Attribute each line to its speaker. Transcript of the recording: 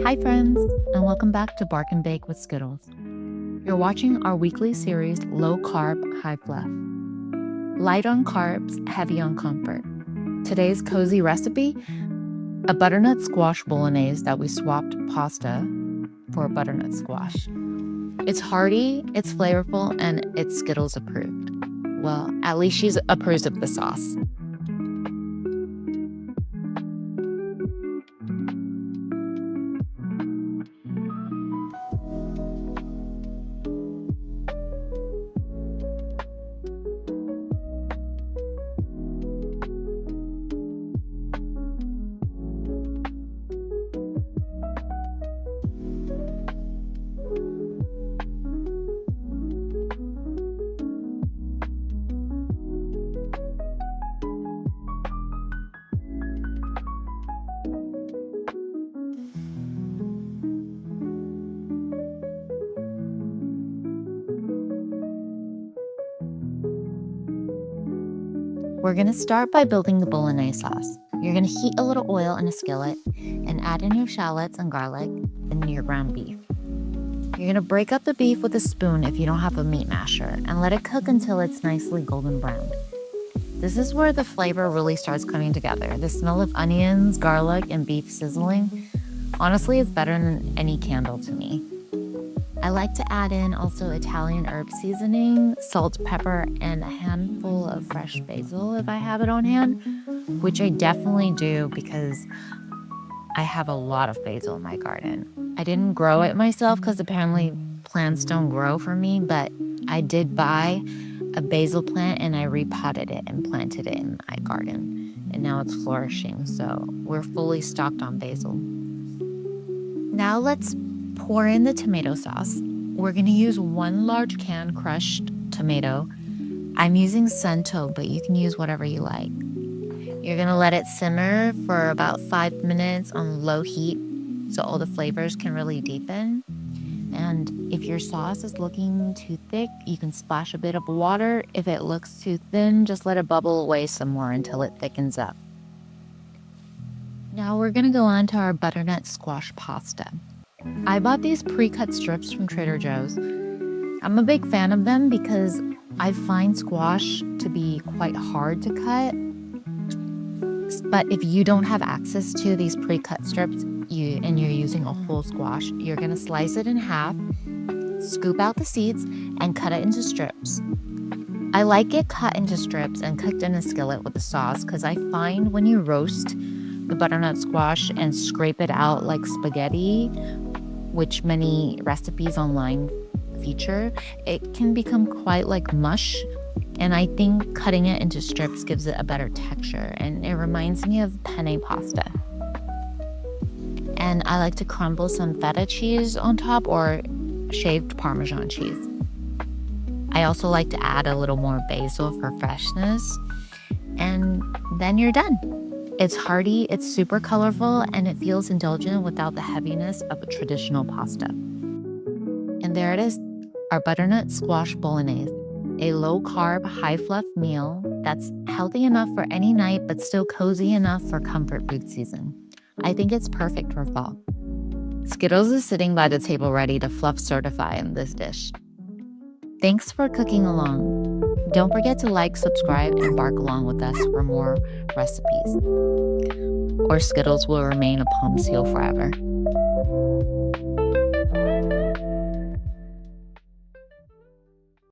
Speaker 1: Hi friends, and welcome back to Bark and Bake with Skittles. You're watching our weekly series, Low Carb, High Fluff. Light on carbs, heavy on comfort. Today's cozy recipe, a butternut squash bolognese that we swapped pasta for a butternut squash. It's hearty, it's flavorful, and it's Skittles approved. Well, at least she's approved of the sauce. We're going to start by building the bolognese sauce. You're going to heat a little oil in a skillet and add in your shallots and garlic and your ground beef. You're going to break up the beef with a spoon if you don't have a meat masher and let it cook until it's nicely golden brown. This is where the flavor really starts coming together. The smell of onions, garlic, and beef sizzling. Honestly, it's better than any candle to me. I like to add in also Italian herb seasoning, salt, pepper, and a handful of fresh basil if I have it on hand, which I definitely do because I have a lot of basil in my garden. I didn't grow it myself because apparently plants don't grow for me, but I did buy a basil plant and I repotted it and planted it in my garden. And now it's flourishing, so we're fully stocked on basil. Now let's pour in the tomato sauce. We're going to use 1 large can crushed tomato. I'm using Cento, but you can use whatever you like. You're going to let it simmer for about 5 minutes on low heat so all the flavors can really deepen. And if your sauce is looking too thick, you can splash a bit of water. If it looks too thin, just let it bubble away some more until it thickens up. Now we're going to go on to our butternut squash pasta. I bought these pre-cut strips from Trader Joe's. I'm a big fan of them because I find squash to be quite hard to cut. But if you don't have access to these pre-cut strips and you're using a whole squash, you're going to slice it in half, scoop out the seeds, and cut it into strips. I like it cut into strips and cooked in a skillet with the sauce because I find when you roast the butternut squash and scrape it out like spaghetti, which many recipes online feature, it can become quite like mush. And I think cutting it into strips gives it a better texture, and it reminds me of penne pasta. And I like to crumble some feta cheese on top or shaved Parmesan cheese. I also like to add a little more basil for freshness. And then you're done. It's hearty, it's super colorful, and it feels indulgent without the heaviness of a traditional pasta. And there it is, our butternut squash bolognese. A low-carb, high-fluff meal that's healthy enough for any night but still cozy enough for comfort food season. I think it's perfect for fall. Skittles is sitting by the table ready to Fluff certify in this dish. Thanks for cooking along. Don't forget to like, subscribe, and bark along with us for more recipes. Or Skittles will remain a palm seal forever.